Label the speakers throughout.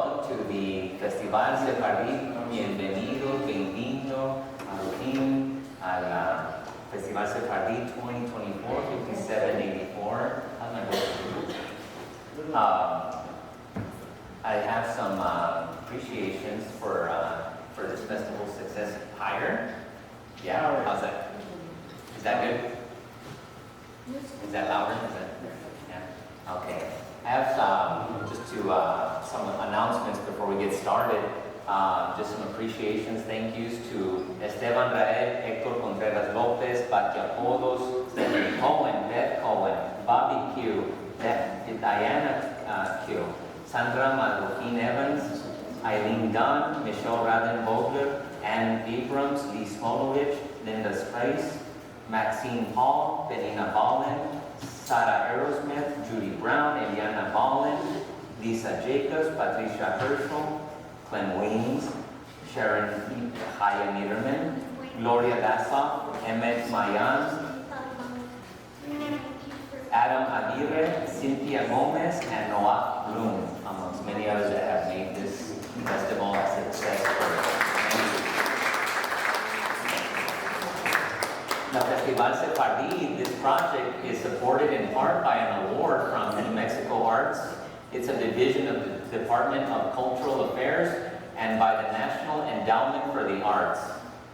Speaker 1: welcome to the Festival Sefardí. Bienvenido, bendito, al Festival Sefardí 2024, 5784. I have some appreciations for this festival's success. Higher? Yeah, how's that? Is that good? Is that louder? Is that, yeah? Okay. I have just some announcements before we get started. Just some appreciations, thank yous to Esteban Rael, Hector Contreras Lopez, Batia Polos, Stephanie Cohen, Beth Cohen, Bobby Q, Diana Q, Sandra Marroquin Evans, Eileen Dunn, Michelle Radin Vogler, Ann Abrams, Lee Smolovich, Linda Sprice, Maxine Paul, Benina Ballin, Sarah Aerosmith, Judy Brown, Eliana Ballin, Lisa Jacobs, Patricia Herschel, Clem Weems, Sharon Haya Niederman, Gloria Dassoff, Emmett Mayan, Adam Aguirre, Cynthia Gomez, and Noah Bloom, amongst many others that have made this festival a success. The Festival Sefardí, this project is supported in part by an award from New Mexico Arts. It's a division of the Department of Cultural Affairs and by the National Endowment for the Arts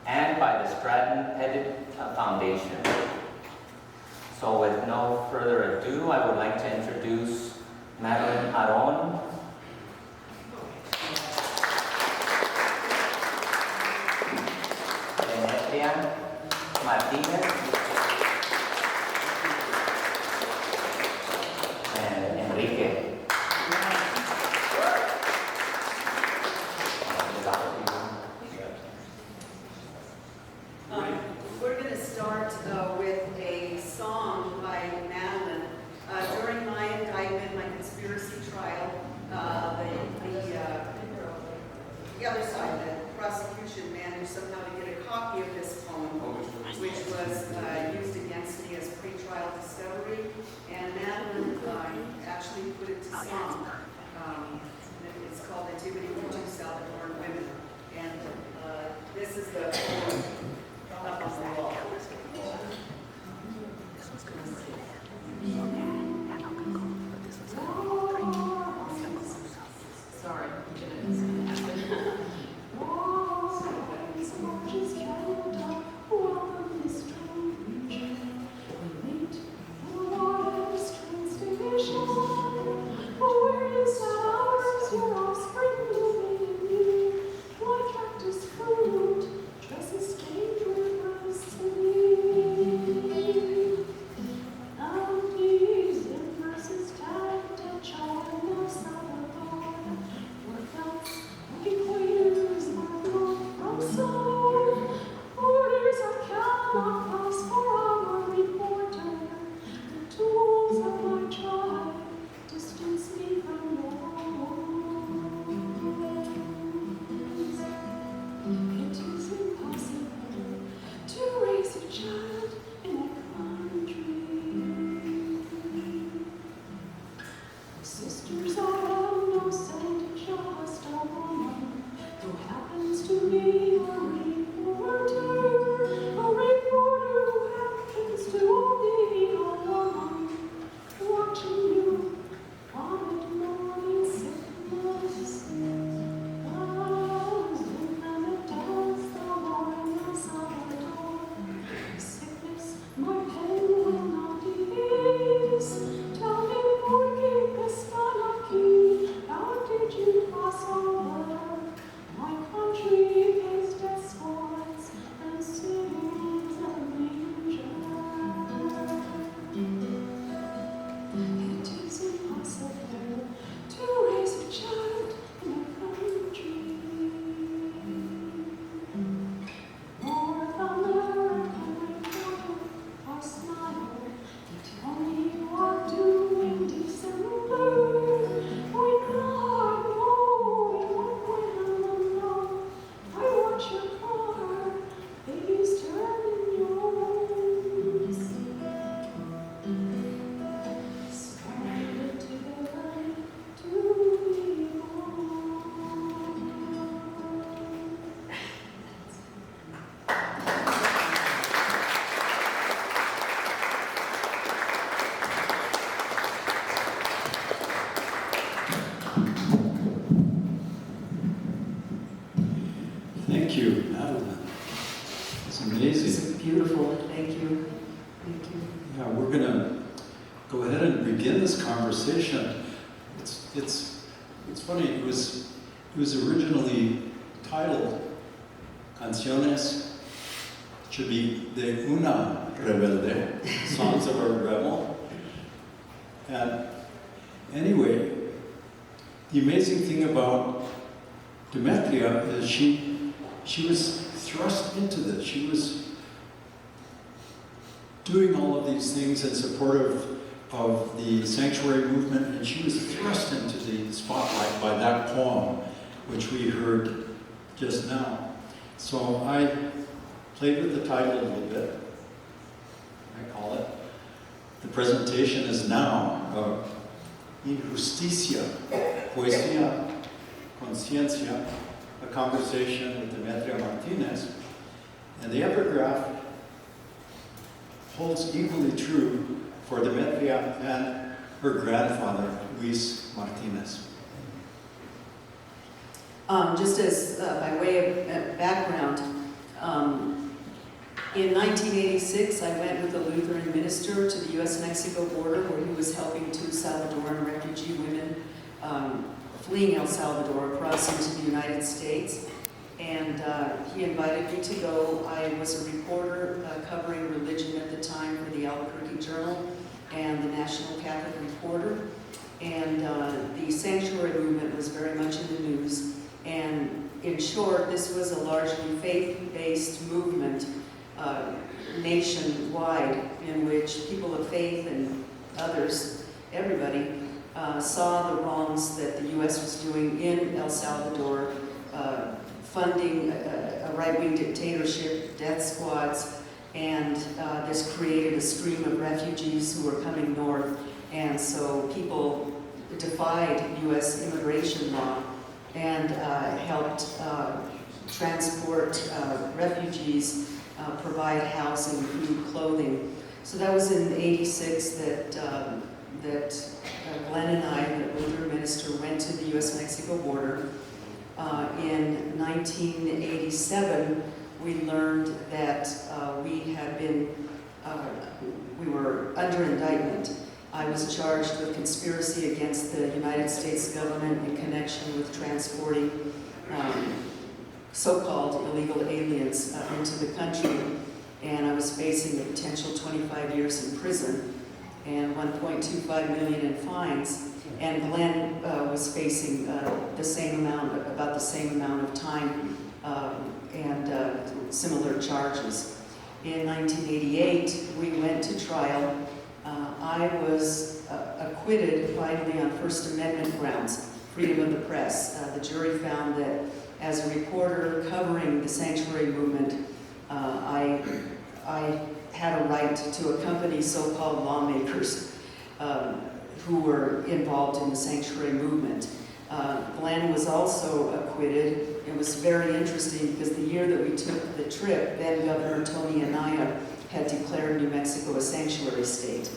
Speaker 1: and by the Stratton Pettit Foundation. So with no further ado, I would like to introduce Madeline Aron, Demetria, Martínez, and Enrique.
Speaker 2: We're going to start with a song by Madeline. During my indictment, my conspiracy trial, the other side, the prosecution managed somehow to get a copy of this poem, which was used against me as pretrial discovery, and Madeline actually put it to song. It's called Nativity for Two Salvadoran Women, and this is the poem up on the wall. Sorry,
Speaker 3: Orders we're going to go ahead and begin this conversation. It's funny. It was originally titled Canciones, should be de una rebelde, songs of a rebel. And anyway, the amazing thing about Demetria is she was thrust into this. She was doing all of these things in support of the sanctuary movement, and she was thrust into the spotlight by that poem, which we heard just now. So I played with the title a little bit. I call it, the presentation is now Injusticia, Poesía, Conciencia, a conversation with Demetria Martínez. And the epigraph holds equally true for Demetria and her grandfather, Luis Martínez.
Speaker 4: Just as by way of background, in 1986 I went with a Lutheran minister to the U.S.-Mexico border where he was helping two Salvadoran refugee women fleeing El Salvador across into the United States. And he invited me to go. I was a reporter covering religion at the time for the Albuquerque Journal and the National Catholic Reporter. And the sanctuary movement was very much in the news. And in short, this was a largely faith-based movement nationwide in which people of faith and others, everybody, saw the wrongs that the U.S. was doing in El Salvador, funding a right-wing dictatorship, death squads, and this created a stream of refugees who were coming north. And so people defied U.S. immigration law and helped transport refugees, provide housing, food, clothing. So that was in '86 that Glenn and I, the Lutheran minister, went to the U.S.-Mexico border. In 1987, we learned that we were under indictment. I was charged with conspiracy against the United States government in connection with transporting so-called illegal aliens into the country, and I was facing a potential 25 years in prison and $1.25 million in fines. And Glenn was facing about the same amount of time and similar charges. In 1988, we went to trial. I was acquitted finally on First Amendment grounds, freedom of the press. The jury found that as a reporter covering the sanctuary movement, I had a right to accompany so-called lawmakers who were involved in the sanctuary movement. Glenn was also acquitted. It was very interesting because the year that we took the trip, then Governor Tony Anaya had declared New Mexico a sanctuary state.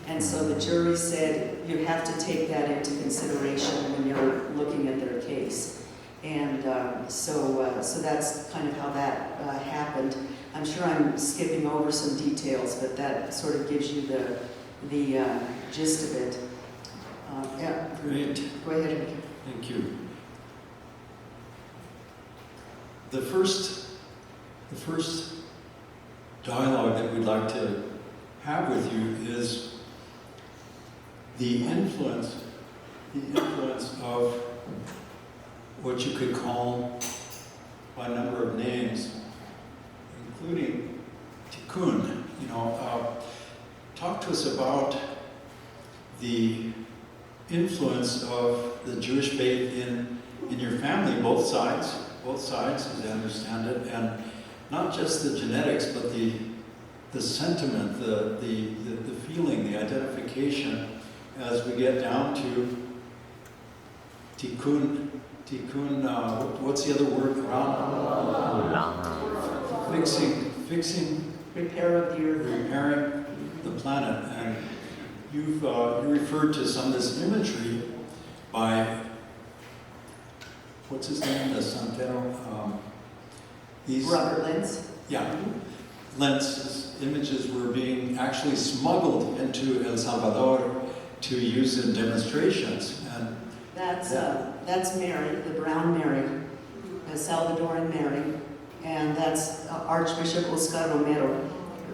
Speaker 4: And so the jury said, you have to take that into consideration when you're looking at their case. And so that's kind of how that happened. I'm sure I'm skipping over some details, but that sort of gives you the gist of it. Yeah.
Speaker 3: Great.
Speaker 4: Go ahead.
Speaker 3: Thank you. The first dialogue that we'd like to have with you is the influence of what you could call by a number of names, including tikkun. Talk to us about the influence of the Jewish faith in your family, both sides, as I understand it, and not just the genetics, but the sentiment, the feeling, the identification, as we get down to tikkun, what's the other word? Fixing,
Speaker 4: Repair of the earth.
Speaker 3: repairing the planet. And you referred to some of this imagery by, what's his name, the Santero?
Speaker 4: Robert Lentz.
Speaker 3: Yeah, Lentz images were being actually smuggled into El Salvador to use in demonstrations. And
Speaker 4: that's Mary, the Brown Mary, the Salvadoran Mary, and that's Archbishop Oscar Romero,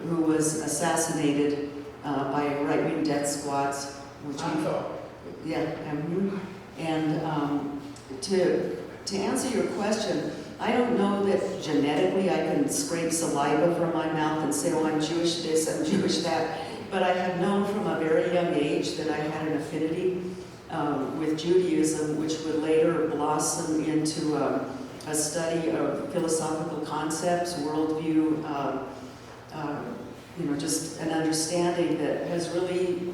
Speaker 4: who was assassinated by right-wing death squads, which to answer your question, I don't know that genetically I can scrape saliva from my mouth and say, oh, I'm Jewish this, I'm Jewish that, but I have known from a very young age that I had an affinity with Judaism, which would later blossom into a study of philosophical concepts, worldview, just an understanding that has really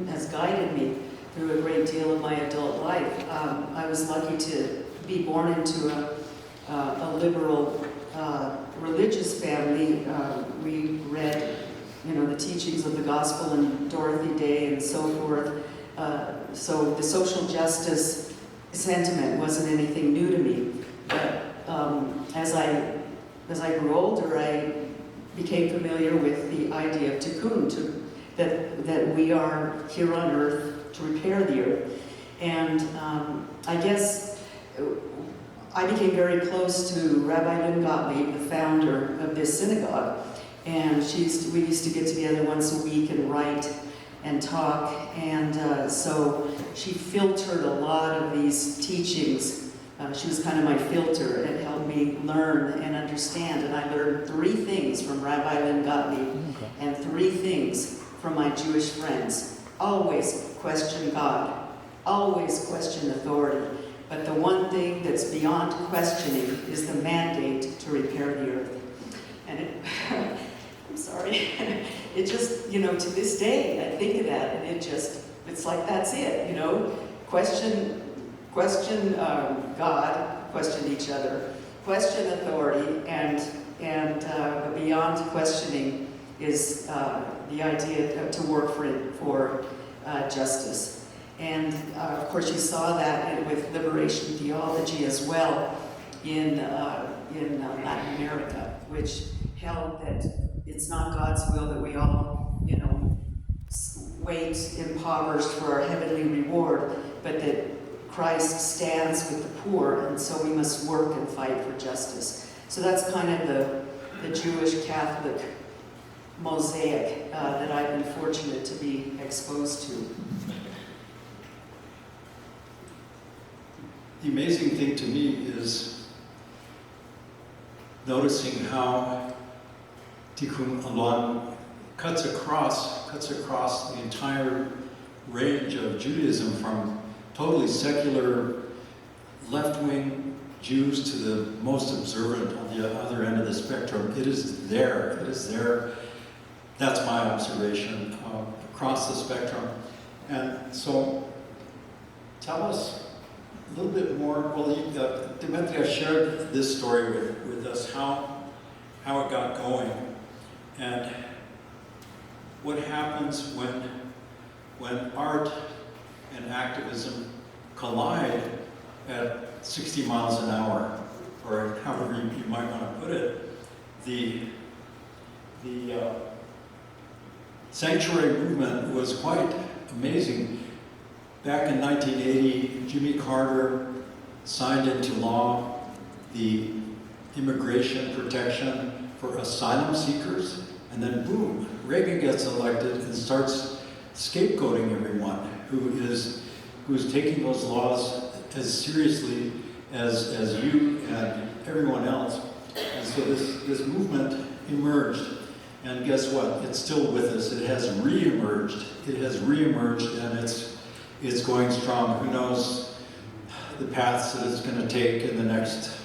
Speaker 4: has guided me through a great deal of my adult life. I was lucky to be born into a liberal religious family. We read, the teachings of the gospel and Dorothy Day and so forth. So the social justice sentiment wasn't anything new to me. But as I grew older, I became familiar with the idea of tikkun, that we are here on earth to repair the earth. And I guess I became very close to Rabbi Lynn Gottlieb, the founder of this synagogue. And we used to get together once a week and write and talk. And so she filtered a lot of these teachings. She was kind of my filter. It helped me learn and understand. And I learned 3 things from Rabbi Lynn Gottlieb and 3 things from my Jewish friends. Always question God. Always question authority. But the one thing that's beyond questioning is the mandate to repair the earth. And I'm sorry, it just, to this day, I think of that, and it's like, that's it, question God, question each other, question authority, and beyond questioning is the idea to work for justice. And of course, you saw that with liberation theology as well in Latin America, which held that it's not God's will that we all, wait impoverished for our heavenly reward, but that Christ stands with the poor, and so we must work and fight for justice. So that's kind of the Jewish Catholic mosaic that I've been fortunate to be exposed to.
Speaker 3: The amazing thing to me is noticing how Tikkun Olam cuts across the entire range of Judaism, from totally secular left-wing Jews to the most observant on the other end of the spectrum. It is there. That's my observation across the spectrum. And so, tell us a little bit more. Well, Demetria shared this story with us, how it got going, and what happens when art and activism collide at 60 miles an hour, or however you might want to put it. The sanctuary movement was quite amazing. Back in 1980, Jimmy Carter signed into law the immigration protection for asylum seekers, and then boom, Reagan gets elected and starts scapegoating everyone who's taking those laws as seriously as you and everyone else. And so this movement emerged, and guess what? It's still with us. It has re-emerged. And it's going strong. Who knows the paths that it's going to take in the next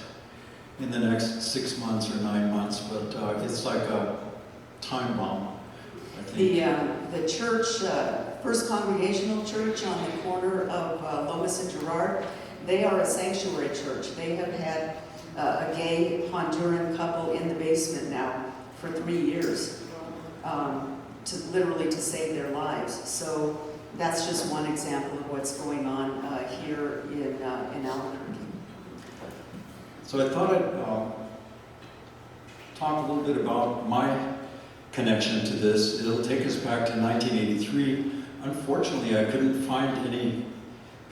Speaker 3: 6 months or 9 months? But it's like a time bomb, I think.
Speaker 4: The church, First Congregational Church on the corner of Lomas and Girard, they are a sanctuary church. They have had a gay Honduran couple in the basement now for 3 years, to save their lives. So that's just one example of what's going on here in Albuquerque.
Speaker 3: So I thought I'd talk a little bit about my connection to this. It'll take us back to 1983. Unfortunately, I couldn't find any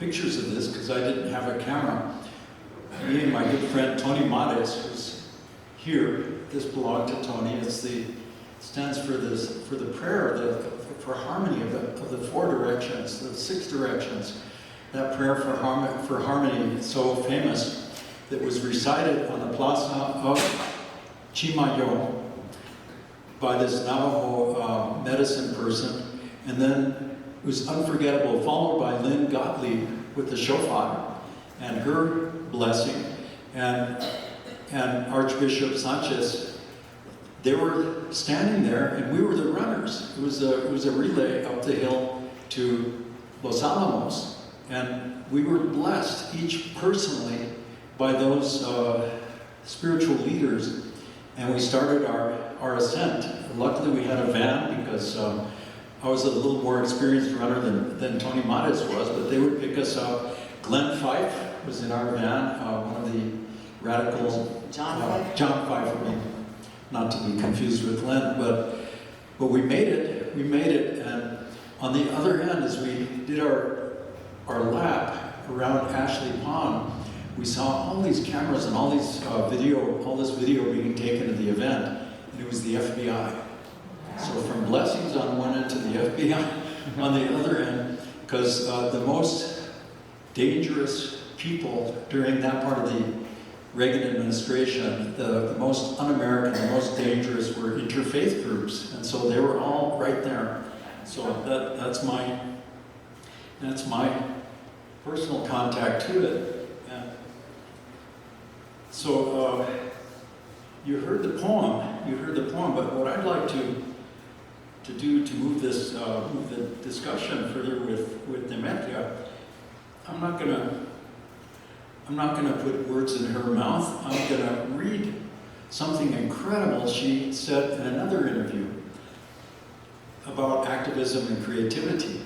Speaker 3: pictures of this because I didn't have a camera. Me and my good friend Tony Mares, who's here, this belonged to Tony. Stands for the prayer, for harmony of the 4 directions, the 6 directions. That prayer for harmony is so famous that was recited on the plaza of Chimayo by this Navajo medicine person, and then it was unforgettable, followed by Lynn Gottlieb with the shofar and her blessing, and Archbishop Sanchez. They were standing there, and we were the runners. It was a relay up the hill to Los Alamos, and we were blessed, each personally, by those spiritual leaders, and we started our ascent. Luckily, we had a van because I was a little more experienced runner than Tony Mares was, but they would pick us up. Glenn Fife was in our van, one of the radicals.
Speaker 4: John Fife?
Speaker 3: John Fife, I mean, not to be confused with Glenn, but we made it. We made it, and on the other end, as we did our lap around Ashley Pond, we saw all these cameras and all this video being taken at the event, and it was the FBI. So from blessings on one end to the FBI on the other end, because the most dangerous people during that part of the Reagan administration, the most un-American, the most dangerous were interfaith groups, and so they were all right there. So that's my personal contact to it. And so you heard the poem, but what I'd like to do to move the discussion further with Demetria, I'm not gonna put words in her mouth. I'm gonna read something incredible she said in another interview about activism and creativity.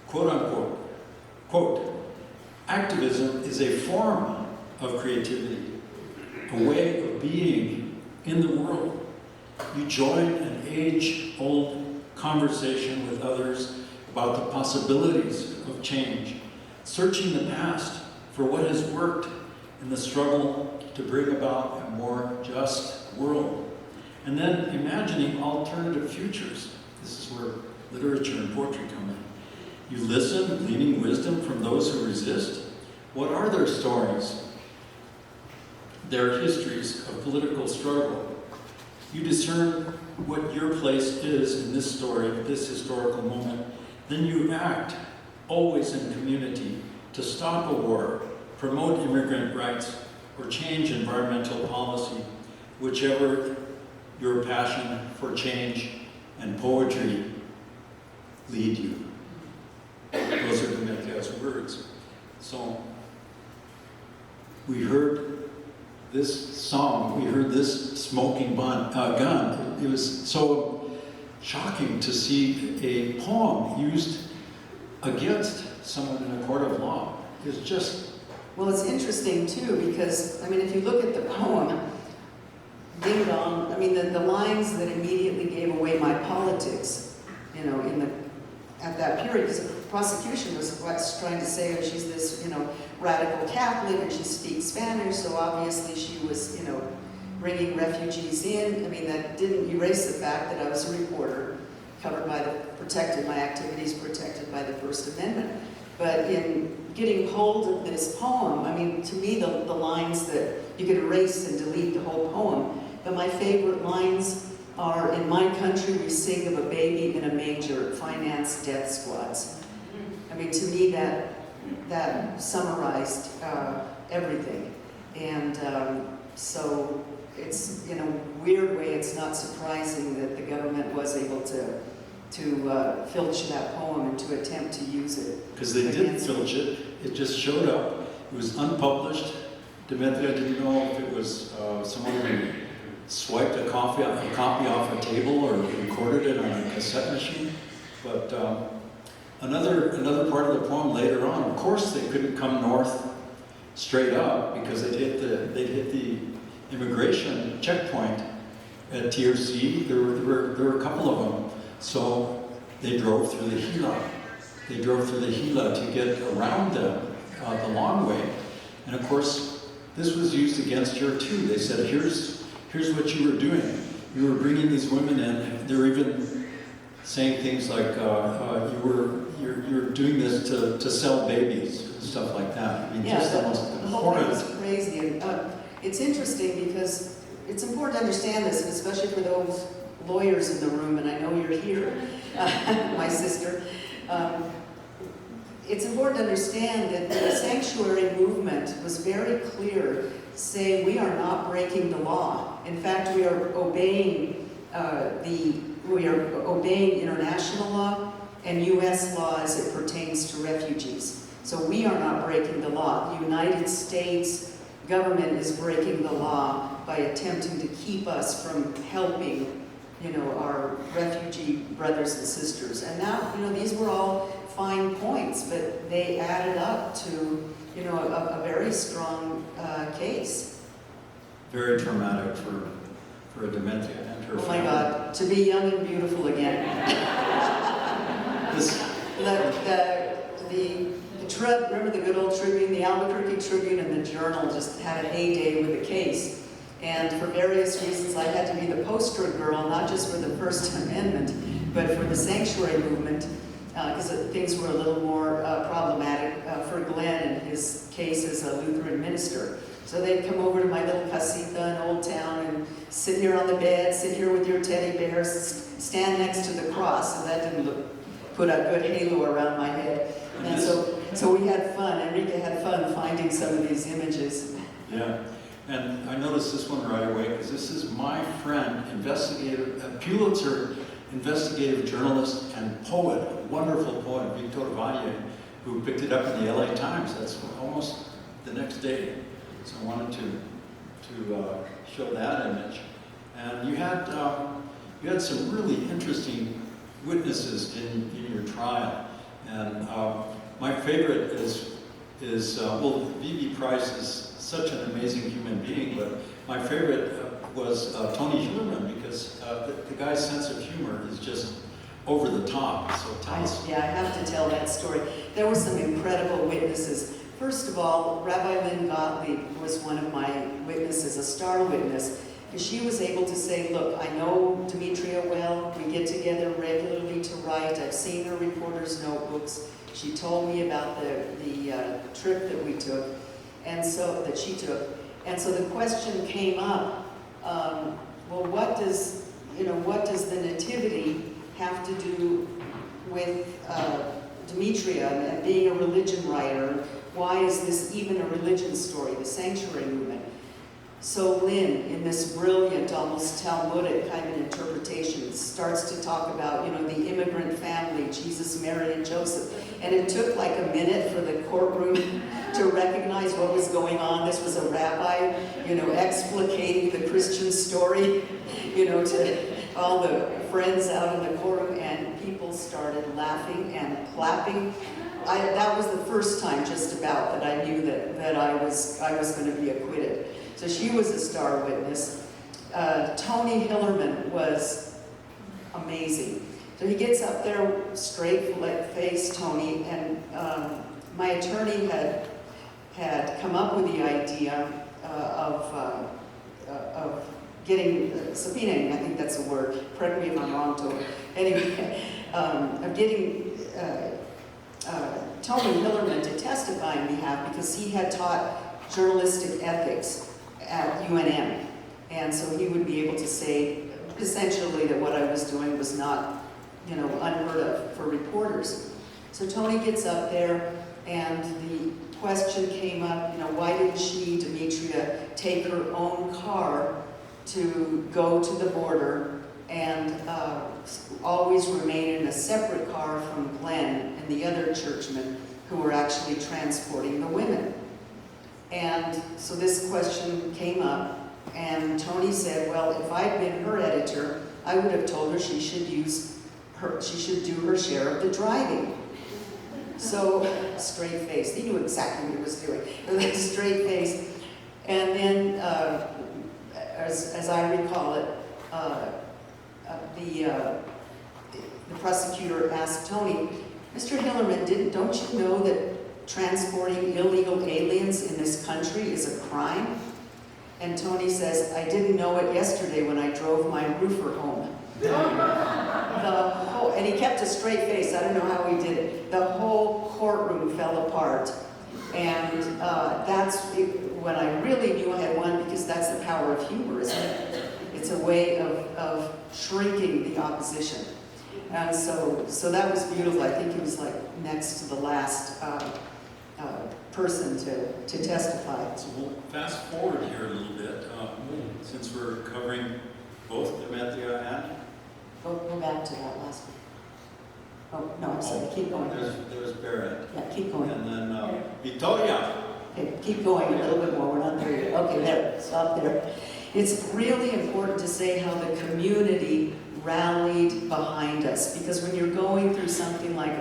Speaker 3: Quote unquote, quote, "Activism is a form of creativity, a way of being in the world. You join an age-old conversation with others about the possibilities of change, searching the past for what has worked in the struggle to bring about a more just world, and then imagining alternative futures." This is where literature and poetry come in. "You listen, gleaning wisdom from those who resist. What are their stories? Their histories of political struggle. You discern what your place is in this story, this historical moment. Then you act, always in community, to stop a war, promote immigrant rights, or change environmental policy, whichever your passion for change and poetry lead you." Those are Demetria's words. So we heard this song, we heard this smoking gun. It was so shocking to see a poem used against someone in a court of law. It's just...
Speaker 4: Well, it's interesting too, because, I mean, if you look at the poem, Ding Dong, I mean, the lines that immediately gave away my politics, you know, at that period, because the prosecution was trying to say, oh, she's this, you know, radical Catholic, and she speaks Spanish, so obviously she was, you know, bringing refugees in. I mean, that didn't erase the fact that I was a reporter, covered by my activities protected by the First Amendment. But in getting hold of this poem, I mean, to me, the lines that you could erase and delete the whole poem, but my favorite lines are, "In my country, we sing of a baby in a manger, finance death squads." I mean, to me, that summarized everything. And so it's, in a weird way, it's not surprising that the government was able to filch that poem and to attempt to use it.
Speaker 3: Because they did filch it. It just showed up. It was unpublished. Demetria didn't know if it was someone who swiped a copy off a table or recorded it on a cassette machine. But another part of the poem later on, of course they couldn't come north straight up because they'd hit the immigration checkpoint. at TRC. There were a couple of them. So they drove through the Gila. They drove through the Gila to get around them the long way. And of course, this was used against her too. They said, here's what you were doing. You were bringing these women in. They were even saying things like, you're doing this to sell babies and stuff like that. I mean, just the most horrid.
Speaker 4: It's crazy. And, it's interesting because it's important to understand this, and especially for those lawyers in the room, and I know you're here, my sister. It's important to understand that the sanctuary movement was very clear, saying we are not breaking the law. In fact, we are obeying international law and U.S. law as it pertains to refugees. So we are not breaking the law. The United States government is breaking the law by attempting to keep us from helping, our refugee brothers and sisters. And now, these were all fine points, but they added up to, a very strong case.
Speaker 3: Very traumatic for Demetria and her family.
Speaker 4: Oh my God, to be young and beautiful again. Remember the good old Tribune, the Albuquerque Tribune and the Journal just had a heyday with the case. And for various reasons, I had to be the poster girl, not just for the First Amendment, but for the sanctuary movement, because things were a little more problematic for Glenn and his case as a Lutheran minister. So they'd come over to my little casita in Old Town and sit here on the bed, sit here with your teddy bears, stand next to the cross, and that didn't put a good halo around my head. And so we had fun. Enrique had fun finding some of these images.
Speaker 3: Yeah, and I noticed this one right away because this is my friend, Pulitzer investigative journalist and poet, a wonderful poet, Victor Valle, who picked it up in the LA Times. That's almost the next day. So I wanted to show that image. And you had some really interesting witnesses in your trial. And my favorite is V.B. Price is such an amazing human being, but my favorite was Tony Hillerman, because the guy's sense of humor is just over the top. So tell us.
Speaker 4: Yeah, I have to tell that story. There were some incredible witnesses. First of all, Rabbi Lynn Gottlieb was one of my witnesses, a star witness. She was able to say, look, I know Demetria well, we get together regularly to write, I've seen her reporter's notebooks, she told me about the trip that we took, and so, that she took, and so the question came up, well, what does the nativity have to do with Demetria and being a religion writer? Why is this even a religion story, the sanctuary movement? So Lynn, in this brilliant, almost Talmudic kind of interpretation, starts to talk about, the immigrant family, Jesus, Mary, and Joseph. And it took like a minute for the courtroom to recognize what was going on. This was a rabbi, explicating the Christian story, to all the friends out in the courtroom, and people started laughing and clapping. That was the first time just about that I knew that I was going to be acquitted. So she was a star witness. Tony Hillerman was amazing. So he gets up there, straight-faced Tony, and my attorney had come up with the idea of getting, subpoenaing, I think that's a word, correct me if I'm wrong, Tony. Anyway, of getting Tony Hillerman to testify on behalf, because he had taught journalistic ethics at UNM. And so he would be able to say, essentially, that what I was doing was not, unheard of for reporters. So Tony gets up there, and the question came up, why didn't she, Demetria, take her own car to go to the border and always remain in a separate car from Glenn and the other churchmen who were actually transporting the women? And so this question came up, and Tony said, well, if I'd been her editor, I would have told her she should do her share of the driving. So, straight face. He knew exactly what he was doing. Straight face. And then, as I recall it, the prosecutor asked Tony, Mr. Hillerman, don't you know that transporting illegal aliens in this country is a crime? And Tony says, I didn't know it yesterday when I drove my roofer home. And he kept a straight face. I don't know how he did it. The whole courtroom fell apart. And that's when I really knew I had won, because that's the power of humor, isn't it? It's a way of shrinking the opposition. And so that was beautiful. I think he was like next to the last person to testify.
Speaker 3: So we'll fast forward here a little bit, since we're covering both Demetria and...
Speaker 4: Go back to that last one. Oh, no, I'm sorry, keep going.
Speaker 3: There's Barrett.
Speaker 4: Yeah, keep going.
Speaker 3: And then Victoria.
Speaker 4: Okay, keep going a little bit more, we're not there yet. Okay, there, stop there. It's really important to say how the community rallied behind us, because when you're going through something like,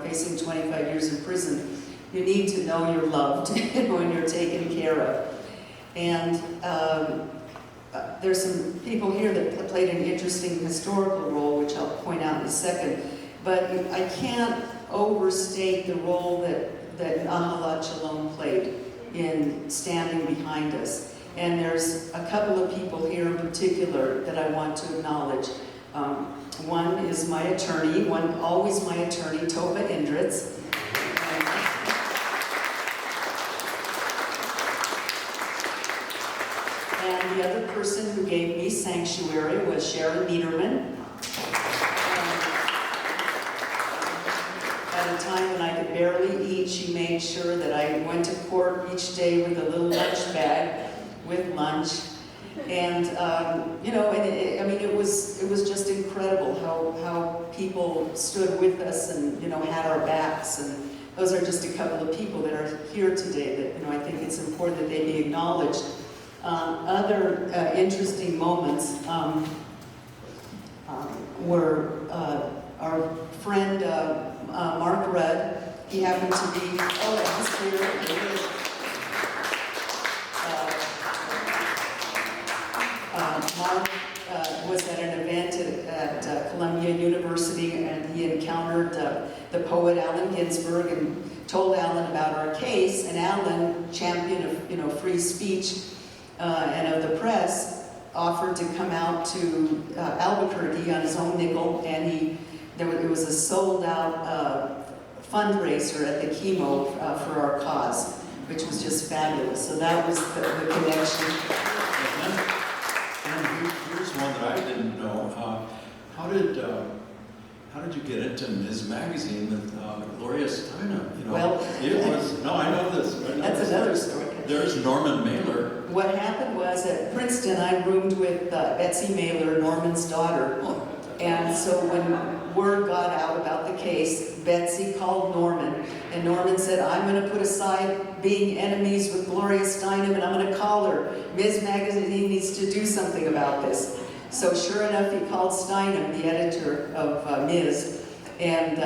Speaker 4: facing 25 years in prison, you need to know you're loved when you're taken care of. And there's some people here that played an interesting historical role, which I'll point out in a second. But I can't overstate the role that Nahalat Shalom played in standing behind us. And there's a couple of people here in particular that I want to acknowledge. One is my attorney, always my attorney, Tova Indritz. And the other person who gave me sanctuary was Sharon Niederman. At a time when I could barely eat, she made sure that I went to court each day with a little lunch bag with lunch. And, it was just incredible how people stood with us and, had our backs. And those are just a couple of people that are here today that, I think it's important that they be acknowledged. Other interesting moments were our friend Mark Rudd. He happened to be, he's here. Mark was at an event at Columbia University, and he encountered the poet Allen Ginsberg and told Allen about our case. And Allen, champion of free speech and of the press, offered to come out to Albuquerque on his own nickel, and it was a sold-out fundraiser at the chemo for our cause, which was just fabulous. So that was the connection.
Speaker 3: And here's one that I didn't know. How did you get into Ms. Magazine with Gloria Steinem?
Speaker 4: Well,
Speaker 3: I know this.
Speaker 4: That's another story.
Speaker 3: There's Norman Mailer.
Speaker 4: What happened was at Princeton, I roomed with Betsy Mailer, Norman's daughter. And so when word got out about the case, Betsy called Norman, and Norman said, I'm going to put aside being enemies with Gloria Steinem, and I'm going to call her. Ms. Magazine needs to do something about this. So sure enough, he called Steinem, the editor of Ms., and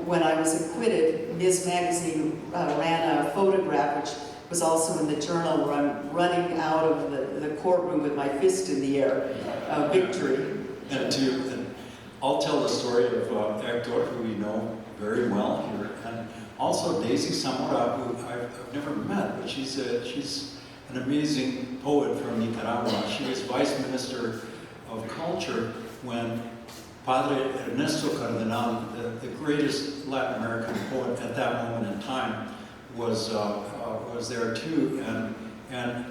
Speaker 4: when I was acquitted, Ms. Magazine ran a photograph, which was also in the journal, where I'm running out of the courtroom with my fist in the air, victory.
Speaker 3: And I'll tell the story of Hector, who we know very well here, and also Daisy Zamora, who I've never met, but she's an amazing poet from Nicaragua. She was Vice Minister of Culture when Padre Ernesto Cardenal, the greatest Latin American poet at that moment in time, was there too. And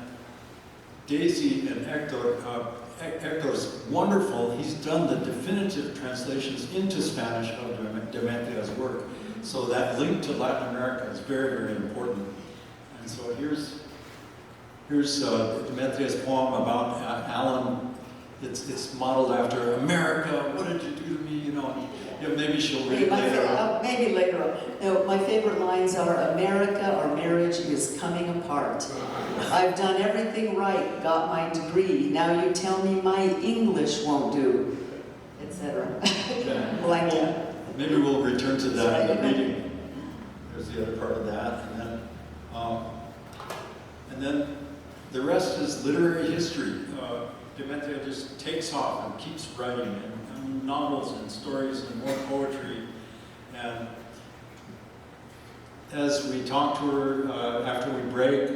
Speaker 3: Daisy and Hector's wonderful. He's done the definitive translations into Spanish of Demetria's work. So that link to Latin America is very, very important. And so here's Demetria's poem about Alan. It's modeled after America. What did you do to me? Maybe she'll read it later.
Speaker 4: Maybe later on. No, my favorite lines are, America, our marriage is coming apart. I've done everything right, got my degree. Now you tell me my English won't do, etc. Blanket.
Speaker 3: Maybe we'll return to that in the meeting. There's the other part of that, and then the rest is literary history. Demetria just takes off and keeps writing, and novels and stories and more poetry. And as we talk to her after we break,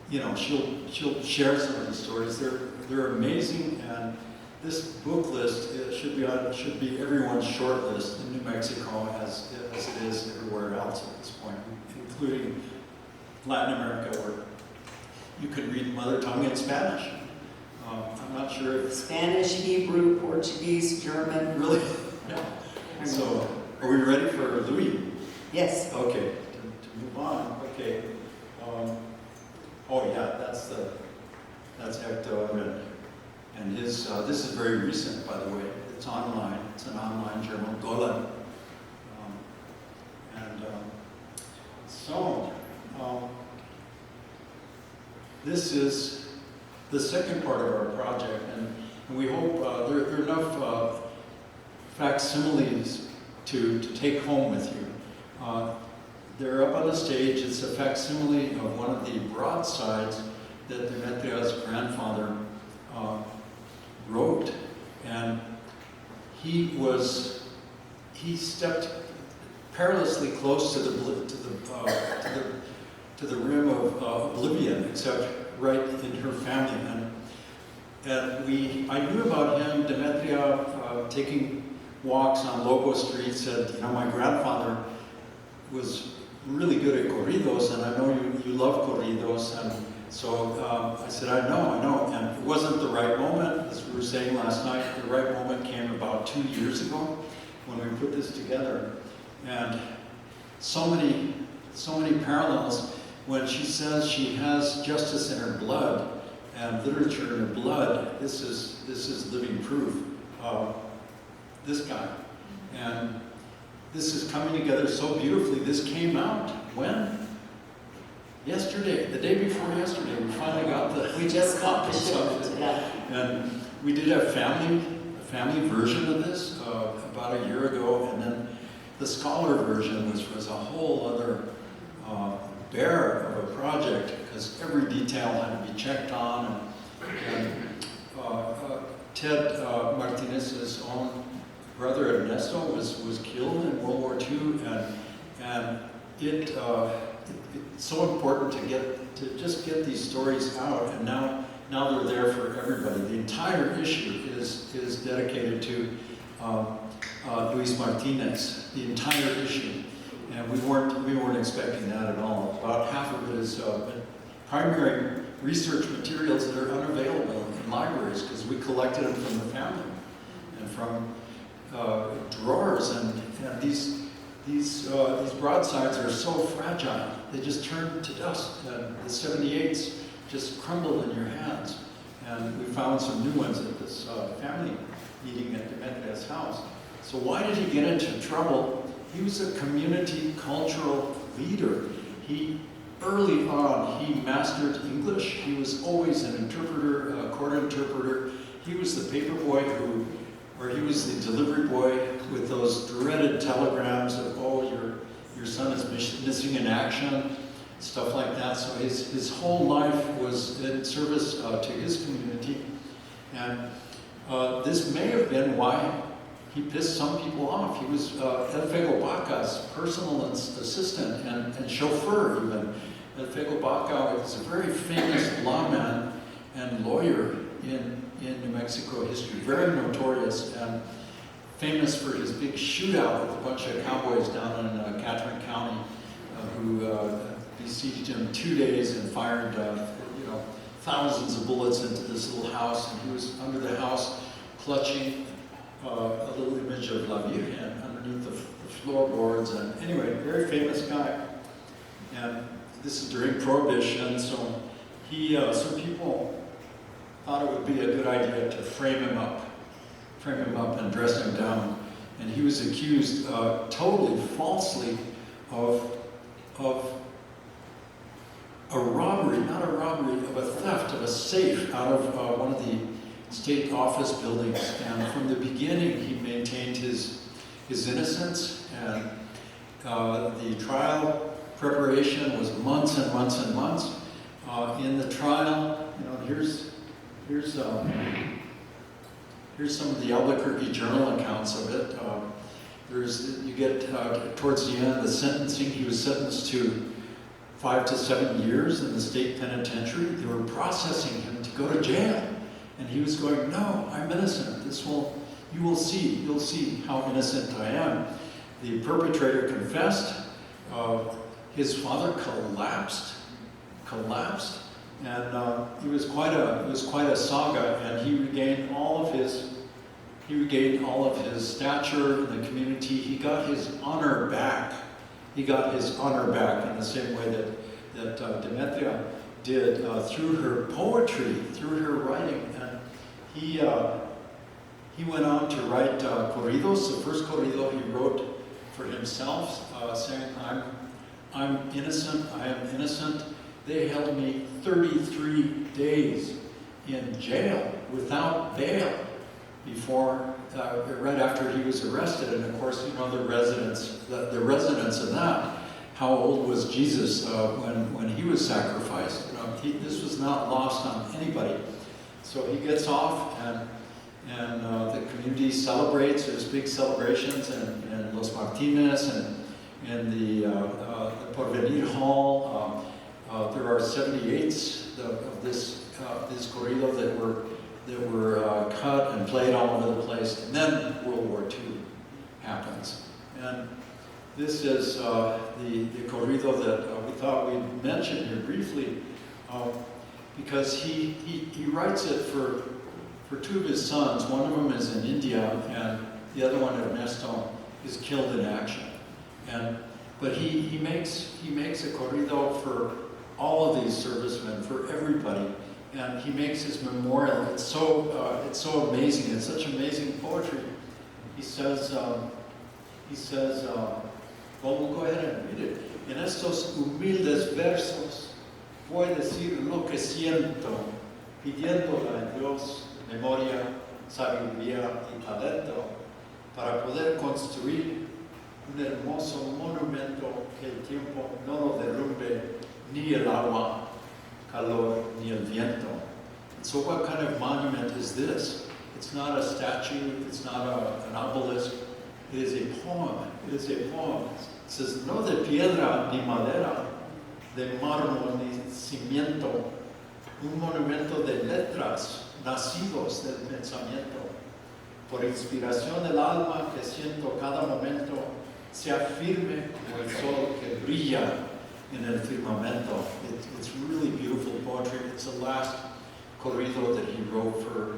Speaker 3: you know, she'll share some of the stories. They're amazing, and this book list should be everyone's short list in New Mexico, as it is everywhere else at this point, including Latin America, where you can read mother tongue in Spanish. I'm not sure if
Speaker 4: Spanish, Hebrew, Portuguese, German.
Speaker 3: really. Yeah. So, are we ready for Louis?
Speaker 4: Yes.
Speaker 3: Okay. To move on. Okay. Oh yeah, that's Hector, and his. This is very recent, by the way. It's online. It's an online journal, Golan. This is the second part of our project, and we hope there are enough facsimiles to take home with you. They're up on the stage. It's a facsimile of one of the broadsides that Demetria's grandfather wrote, and he stepped perilously close to the rim of oblivion, except right in her family. And I knew about him, Demetria, taking walks on Lobo Street, said, you know, my grandfather was really good at corridos, and I know you love corridos, and so I said, I know, and it wasn't the right moment, as we were saying last night. The right moment came about 2 years ago when we put this together, and so many parallels. When she says she has justice in her blood and literature in her blood, this is living proof of this guy. And this is coming together so beautifully. This came out when? Yesterday, the day before yesterday, we finally got
Speaker 4: We just got the
Speaker 3: shipment.
Speaker 4: shipment, yeah.
Speaker 3: And we did a family version of this about a year ago, and then the scholar version was a whole other bear of a project, because every detail had to be checked on. And Ted Martínez's own brother Ernesto was killed in World War II, and it's so important to just get these stories out. And now they're there for everybody. The entire issue is dedicated to Luis Martínez. The entire issue. And we weren't expecting that at all. About half of it is primary research materials that are unavailable in libraries, because we collected them from the family and from drawers. And these broadsides are so fragile; they just turn to dust. And the 78s just crumbled in your hands. And we found some new ones at this family meeting at Demetria's house. So why did he get into trouble? He was a community cultural leader. Early on, he mastered English. He was always an interpreter, a court interpreter. He was the paper boy or he was the delivery boy with those dreaded telegrams of, oh, your son is missing in action, stuff like that. So his whole life was in service to his community. And this may have been why he pissed some people off. He was El Fego Baca's personal assistant and chauffeur even. El Fego Baca is a very famous lawman and lawyer in New Mexico history, very notorious and famous for his big shootout with a bunch of cowboys down in Catron County who besieged him 2 days and fired thousands of bullets into this little house. And he was under the house clutching a little image of La Virgen underneath the floorboards. And anyway, very famous guy. And this is during Prohibition, so some people thought it would be a good idea to frame him up and dress him down. And he was accused totally falsely of a robbery, not a robbery, of a theft of a safe out of one of the state office buildings. And from the beginning, he maintained his innocence, and the trial preparation was months and months and months. In the trial, here's here's some of the Albuquerque Journal accounts of it. You get towards the end of the sentencing, he was sentenced to 5 to 7 years in the state penitentiary. They were processing him to go to jail. And he was going, no, I'm innocent. You'll see how innocent I am. The perpetrator confessed. His father collapsed, and it was quite a saga. And he regained all of his stature in the community. He got his honor back. He got his honor back in the same way that Demetria did through her poetry, through her writing. And he went on to write corridos. The first corrido he wrote for himself, saying, I'm innocent, I am innocent. They held me 33 days in jail without bail before, right after he was arrested. And of course, you know, the residents of that, how old was Jesus when he was sacrificed? This was not lost on anybody. So he gets off, and the community celebrates. There's big celebrations in Los Martínez and the Porvenir Hall. There are 78s of this corrido that were cut and played all over the place. And then World War II happens. And this is the corrido that we thought we'd mention here briefly, because he writes it for two of his sons. One of them is in India, and the other one, Ernesto, is killed in action. But he makes a corrido for all of these servicemen, for everybody, and he makes his memorial. It's so amazing. It's such amazing poetry. He says, well, we'll go ahead and read it. En estos humildes versos voy a decir lo que siento, pidiéndole a Dios memoria, sabiduría y talento para poder construir un hermoso monumento que el tiempo no lo derrumbe, ni el agua, calor, ni el viento. And so what kind of monument is this? It's not a statue, it's not an obelisk, it is a poem. It is a poem. It says, no de piedra ni madera, de mármol ni cimiento, un monumento de letras, nacidos del pensamiento. Por inspiración del alma que siento cada momento, sea firme como el sol que brilla en el firmamento. It's really beautiful poetry. It's the last corrido that he wrote for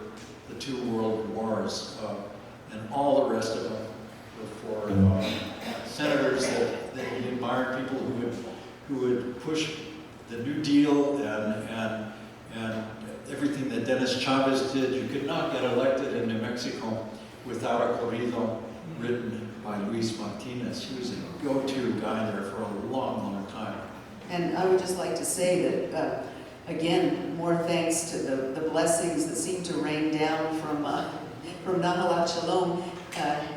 Speaker 3: the 2 world wars, and all the rest of them were for senators that he admired, people who would push the New Deal and everything that Dennis Chavez did. You could not get elected in New Mexico without a corrido written by Luis Martínez. He was a go-to guy there for a long, long time.
Speaker 4: And I would just like to say that, again, more thanks to the blessings that seem to rain down from Nahalat Shalom.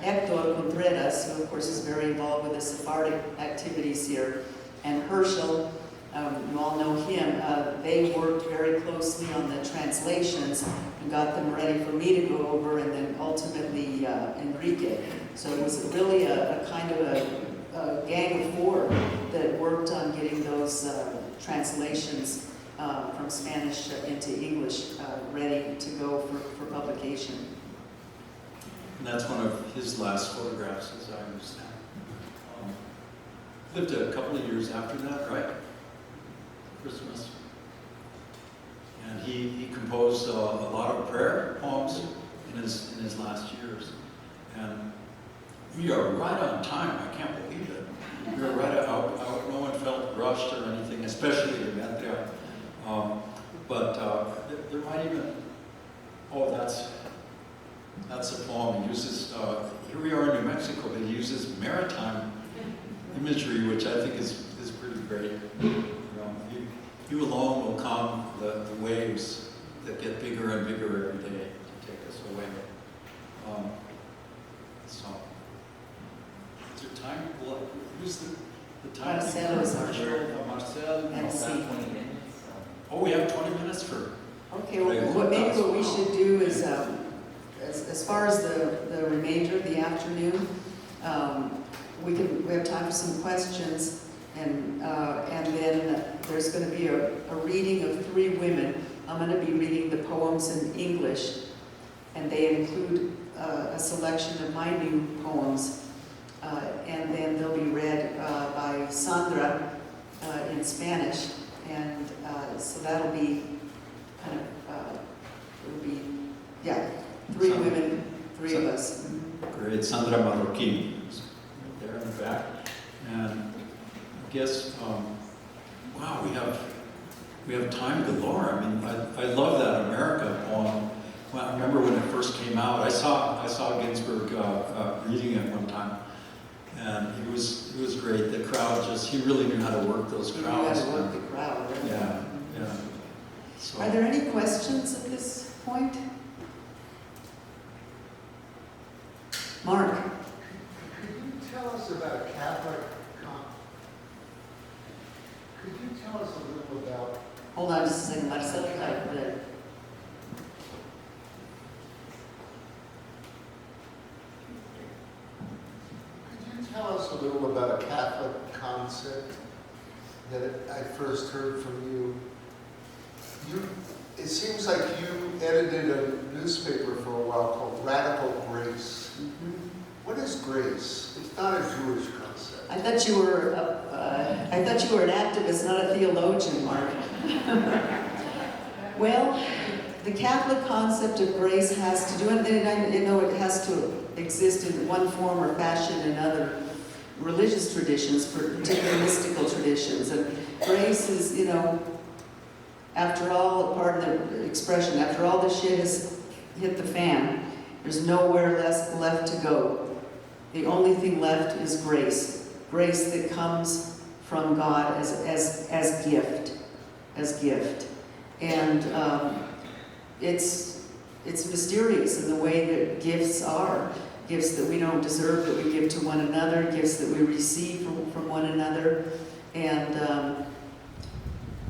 Speaker 4: Hector Contreras, who of course is very involved with the Sefardí activities here, and Herschel, you all know him, they worked very closely on the translations and got them ready for me to go over, and then ultimately Enrique. So it was really a kind of a gang of 4 that worked on getting those translations from Spanish into English ready to go for publication.
Speaker 3: And that's one of his last photographs, as I understand. Lived a couple of years after that, right? Christmas. And he composed a lot of prayer poems in his last years. And we are right on time. I can't believe it. We are right out. No one felt rushed or anything, especially Demetria. But there might even. Oh, that's a poem. He uses. Here we are in New Mexico, but he uses maritime imagery, which I think is pretty great. You alone will calm the waves that get bigger and bigger every day to take us away. So, is there time? Who's the time?
Speaker 4: Marcel is our short
Speaker 3: Marcel.
Speaker 4: MC.
Speaker 3: Oh, we have 20 minutes for.
Speaker 4: Okay, well, maybe we'll as far as the remainder of the afternoon, we have time for some questions, and then there's going to be a reading of 3 women. I'm going to be reading the poems in English, and they include a selection of my new poems, and then they'll be read by Sandra in Spanish, and so that'll be kind of, it'll be, yeah, 3 women, 3 of us.
Speaker 3: Great, Sandra Marroquin, right there in the back. And I guess, wow, we have time galore. I mean, I love that America poem. Well, I remember when it first came out. I saw Ginsberg reading it one time, and it was great. The crowd he really knew how to work those crowds.
Speaker 4: You knew how to work the crowd. Right?
Speaker 3: Yeah, yeah. So,
Speaker 4: are there any questions at this point? Mark.
Speaker 5: Could you tell us about a Catholic Could you tell us a little about...
Speaker 4: Hold on just a second, Marcelo.
Speaker 5: Could you tell us a little about a Catholic concept that I first heard from you? It seems like you edited a newspaper for a while called Radical Grace.
Speaker 4: Mm-hmm.
Speaker 5: What is grace? It's not a Jewish concept.
Speaker 4: I thought you were an activist, not a theologian, Mark. Well, the Catholic concept of grace has to do, and I know it has to exist in one form or fashion in other religious traditions, particularly mystical traditions. And grace is, after all, pardon the expression, after all the shit has hit the fan, there's nowhere left to go. The only thing left is grace. Grace that comes from God as gift. And it's mysterious in the way that gifts are. Gifts that we don't deserve, that we give to one another, gifts that we receive from one another. And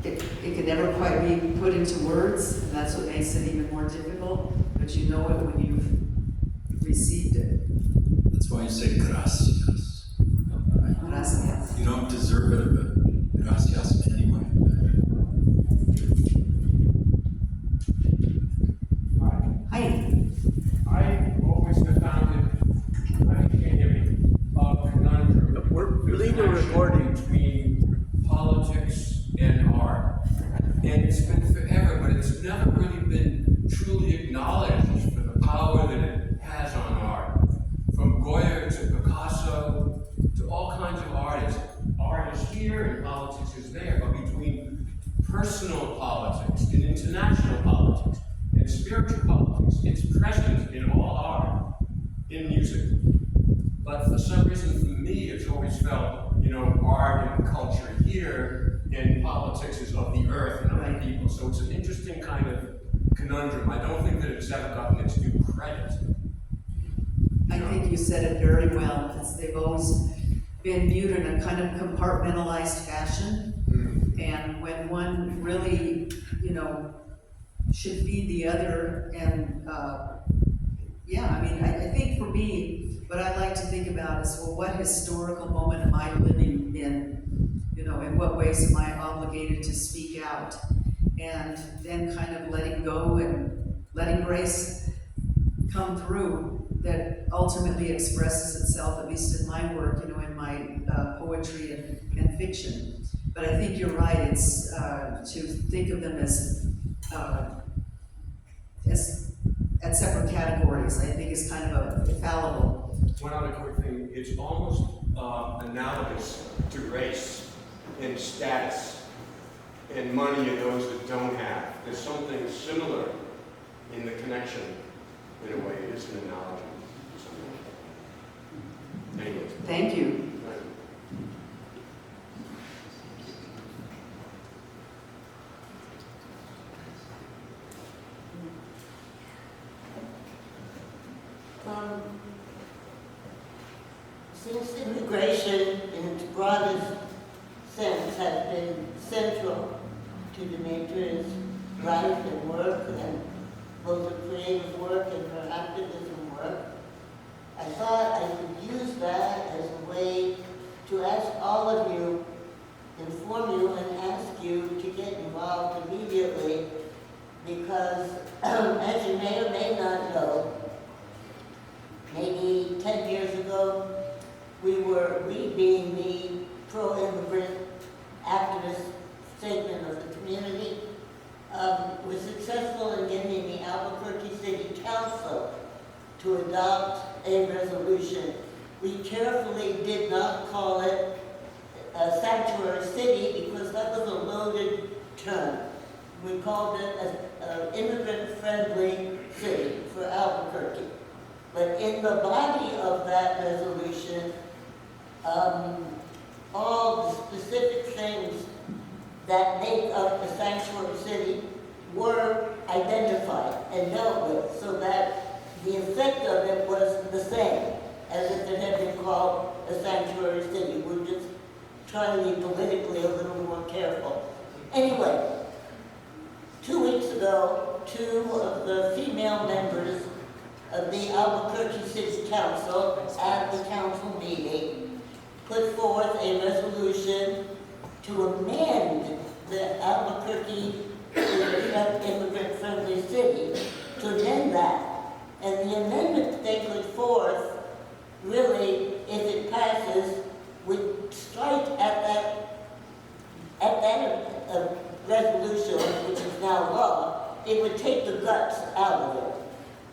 Speaker 4: it can never quite be put into words, and that's what makes it even more difficult, but you know it when you've received it.
Speaker 3: that's why you say gracias.
Speaker 4: Gracias.
Speaker 3: You don't deserve it, but gracias anyway.
Speaker 4: Hi.
Speaker 6: I always have found it, I can't hear me, a conundrum.
Speaker 5: We're legal recording.
Speaker 6: Between politics and art. And it's been forever, but it's never really been truly acknowledged for the power that it has on art. From Goya to Picasso to all kinds of artists. Art is here and politics is there, but between personal politics and international politics and spiritual politics, it's present in all art, in music. But for some reason, for me, it's always felt, art and culture here, and politics is of the earth and other people. So it's an interesting kind of conundrum. I don't think that it's ever gotten its due credit.
Speaker 4: I think you said it very well, because they've always been viewed in a kind of compartmentalized fashion. And when one really, should feed the other, and I think for me, what I like to think about is, well, what historical moment am I living in? In what ways am I obligated to speak out? And then kind of letting go and letting grace come through that ultimately expresses itself, at least in my work, in my poetry and fiction. But I think you're right, it's to think of them as separate categories, I think is kind of infallible.
Speaker 6: One other quick thing, it's almost analogous to race and status and money and those that don't have. There's something similar in the connection, in a way. It is an analogy. Anyway.
Speaker 4: Thank you.
Speaker 7: Since immigration in its broadest sense has been central to Demetria's life and work, and both her creative work and her activism I thought I could use that as a way to ask all of you, inform you and ask you to get involved immediately because as you may or may not know, maybe 10 years ago, we being the pro-immigrant activist segment of the community, was successful in getting the Albuquerque City Council to adopt a resolution. We carefully did not call it a sanctuary city because that was a loaded term. We called it an immigrant-friendly city for Albuquerque. But in the body of that resolution, all the specific things that make up the sanctuary city were identified and dealt with so that the effect of it was the same as if it had been called a sanctuary city. We're just trying to be politically a little more careful. Anyway, 2 weeks ago, 2 of the female members of the Albuquerque City Council at the council meeting put forth a resolution to amend the Albuquerque immigrant-friendly city, to amend that. And the amendment they put forth, really, if it passes, would strike at that resolution, which is now law, it would take the guts out of it.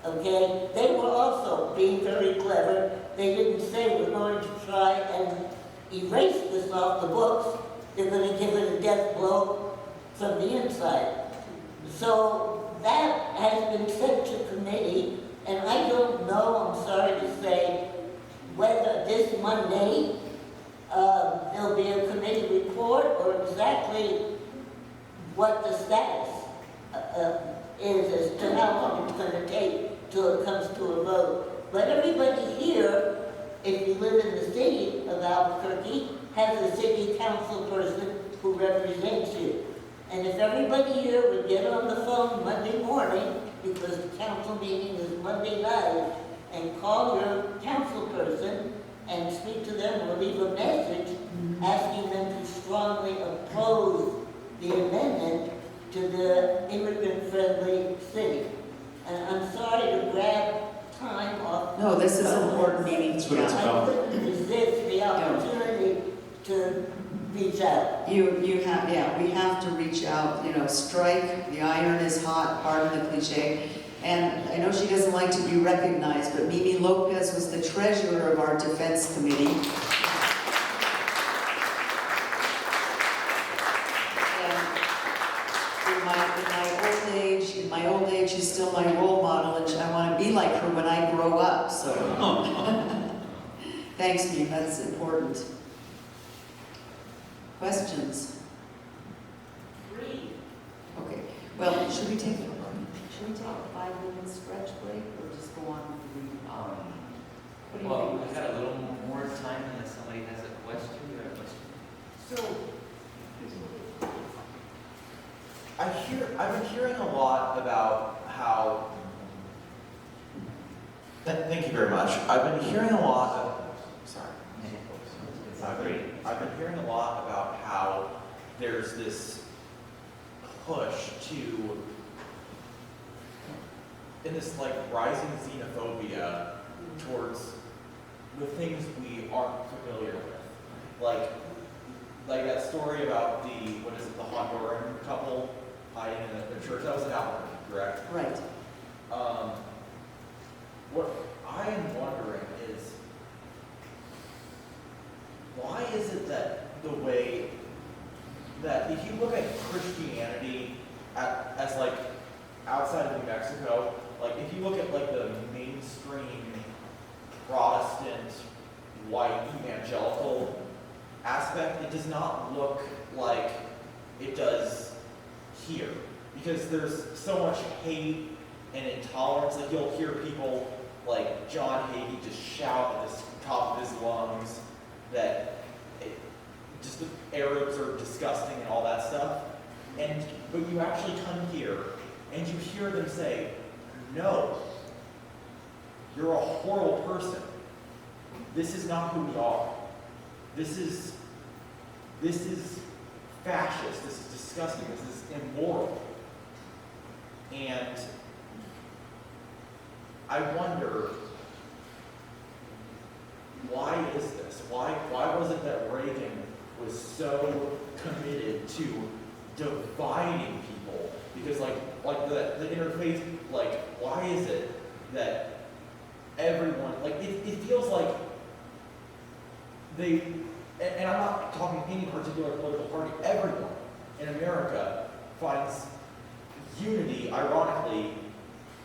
Speaker 7: Okay? They were also being very clever. They didn't say we're going to try and erase this off the books. They're going to give it a death blow from the inside. So that has been sent to committee, and I don't know, I'm sorry to say, whether this Monday there'll be a committee report or exactly what the status is as to how long it's going to take till it comes to a vote. But everybody here, if you live in the city of Albuquerque, has a city council person who represents you. And if everybody here would get on the phone Monday morning, because the council meeting is Monday night, and call your council person and speak to them or leave a message asking them to strongly oppose the amendment to the immigrant-friendly city. And I'm sorry to grab time off.
Speaker 4: No, this is an important meeting.
Speaker 3: That's what it's about.
Speaker 7: I couldn't resist the opportunity to reach out.
Speaker 4: You have, yeah, we have to reach out, you know, strike, the iron is hot, pardon the cliche. And I know she doesn't like to be recognized, but Mimi Lopez was the treasurer of our defense committee. In my old age, she's still my role model, and I want to be like her when I grow up, so. Thanks, Mimi, that's important. Questions? Okay, well, should we take a 5-minute stretch break, or just go on with the reading? What do you
Speaker 1: Well,
Speaker 4: think?
Speaker 1: we've got a little more time unless somebody has a question. You have a question?
Speaker 8: So, I've been hearing a lot about how, thank you very much. I've been hearing a lot of, sorry.
Speaker 1: It's not great.
Speaker 8: I've been hearing a lot about how there's this push to, in this like rising xenophobia towards the things we aren't familiar with. Like that story about the Honduran couple hiding in the church. That was in Albuquerque, correct?
Speaker 4: Right.
Speaker 8: What I am wondering is, why is it that the way that if you look at Christianity as like outside of New Mexico, like if you look at like the mainstream Protestant white evangelical aspect, it does not look like it does here, because there's so much hate and intolerance. Like you'll hear people like John Hagee just shout at the top of his lungs that just the Arabs are disgusting and all that stuff. But you actually come here and you hear them say, no, you're a horrible person. this is not who we are. This is fascist, this is disgusting, this is immoral. And I wonder, why is this? Why was it that Reagan was so committed to dividing people? Because like the interfaith, like, why is it that everyone, like, it feels like they, and I'm not talking any particular political party, everyone in America finds unity, ironically,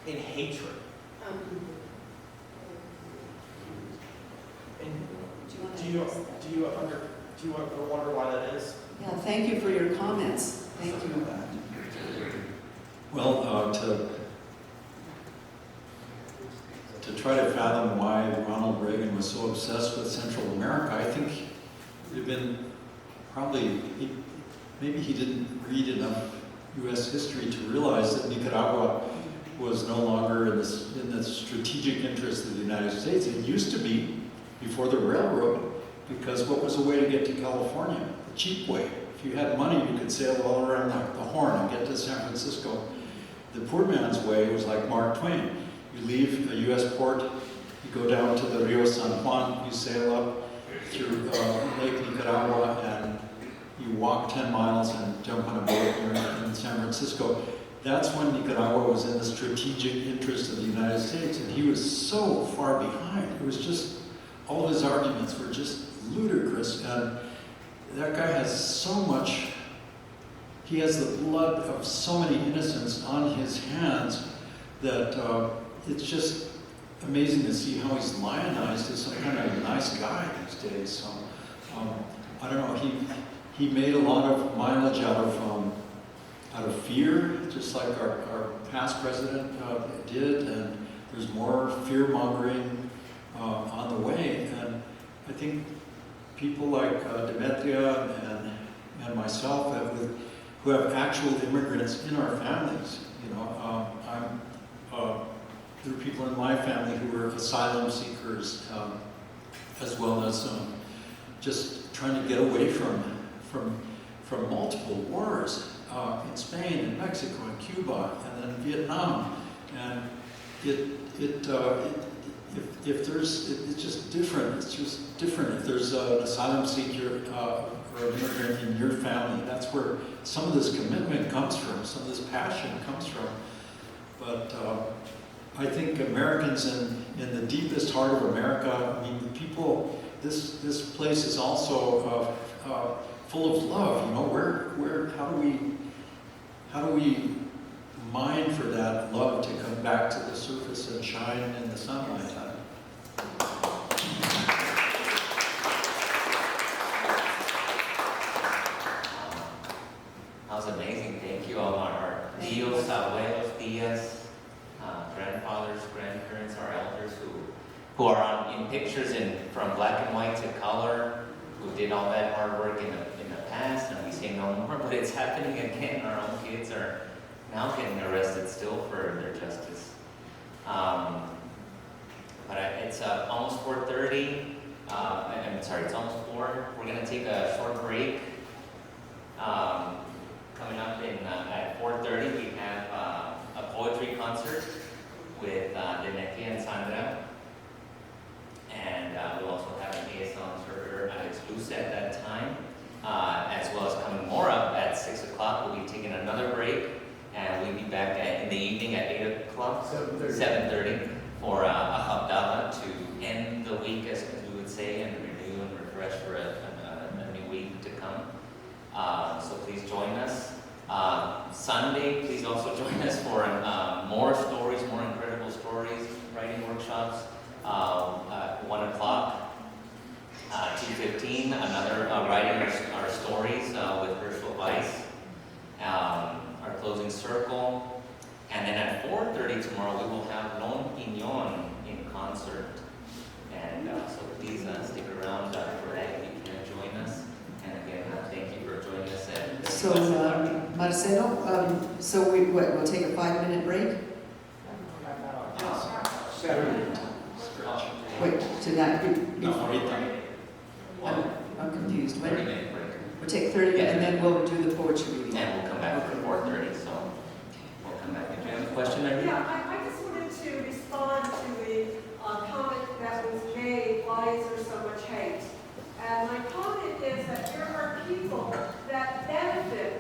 Speaker 8: in hatred. And do you ever wonder why that is?
Speaker 4: Yeah, thank you for your comments. Thank you.
Speaker 3: Well, to try to fathom why Ronald Reagan was so obsessed with Central America, I think it had been probably, maybe he didn't read enough U.S. history to realize that Nicaragua was no longer in the strategic interest of the United States. It used to be before the railroad, because what was a way to get to California? A cheap way. If you had money, you could sail all around the Horn and get to San Francisco. The poor man's way was like Mark Twain. You leave a U.S. port, you go down to the Rio San Juan, you sail up through Lake Nicaragua, and you walk 10 miles and jump on a boat in San Francisco. That's when Nicaragua was in the strategic interest of the United States, and he was so far behind. It was just, all of his arguments were just ludicrous, and that guy has so much, he has the blood of so many innocents on his hands that it's just amazing to see how he's lionized as some kind of nice guy these days. So, I don't know, he made a lot of mileage out of fear, just like our past president did, and there's more fear-mongering on the way. And I think people like Demetria and myself who have actual immigrants in our families, you know, there are people in my family who were asylum seekers, as well as just trying to get away from multiple wars in Spain and Mexico and Cuba and then Vietnam. And it's just different. It's just different if there's an asylum seeker or an immigrant in your family. That's where some of this commitment comes from, some of this passion comes from. But I think Americans in the deepest heart of America, I mean, the people, this place is also full of love. You know, how do we mine for that love to come back to the surface and shine in the sunlight?
Speaker 1: That was amazing. Thank you all, our tios, abuelos, tias, grandfathers, grandparents, our elders who are in pictures from black and white to color, who did all that hard work in the past, and we say no more, but it's happening again. Our own kids are now getting arrested still for their justice. But it's almost 4:30. I'm sorry, it's almost 4. We're going to take a short break. Coming up at 4:30, we have a poetry concert with Demetria and Sandra. And we'll also have an ASL interpreter, Alex Luce, at that time. As well as coming more up at 6 o'clock, we'll be taking another break. And we'll be back in the evening at 8 o'clock, 7:30 for a Havdalah to end the week, as we would say, and renew and refresh for a new week to come. So please join us. Sunday, please also join us for more stories, more incredible stories, writing workshops. 1 o'clock, 2:15, another writing our stories with Herschel Weiss. Our closing circle. And then at 4:30 tomorrow, we will have Lon Piñon in concert. And so please stick around for that if you can join us. And again, thank you for joining us.
Speaker 4: So, Marcelo, so we'll take a 5-minute break? Wait. to that?
Speaker 3: No, ahorita.
Speaker 4: I'm confused.
Speaker 1: 30-minute break.
Speaker 4: We'll take 30
Speaker 1: Yeah.
Speaker 4: and then we'll do the poetry reading.
Speaker 1: And we'll come back for 4:30, so we'll come back. Did you have a question, Enrique?
Speaker 9: Yeah, I just wanted to respond to the comment that was made, why is there so much hate? And my comment is that there are people that benefit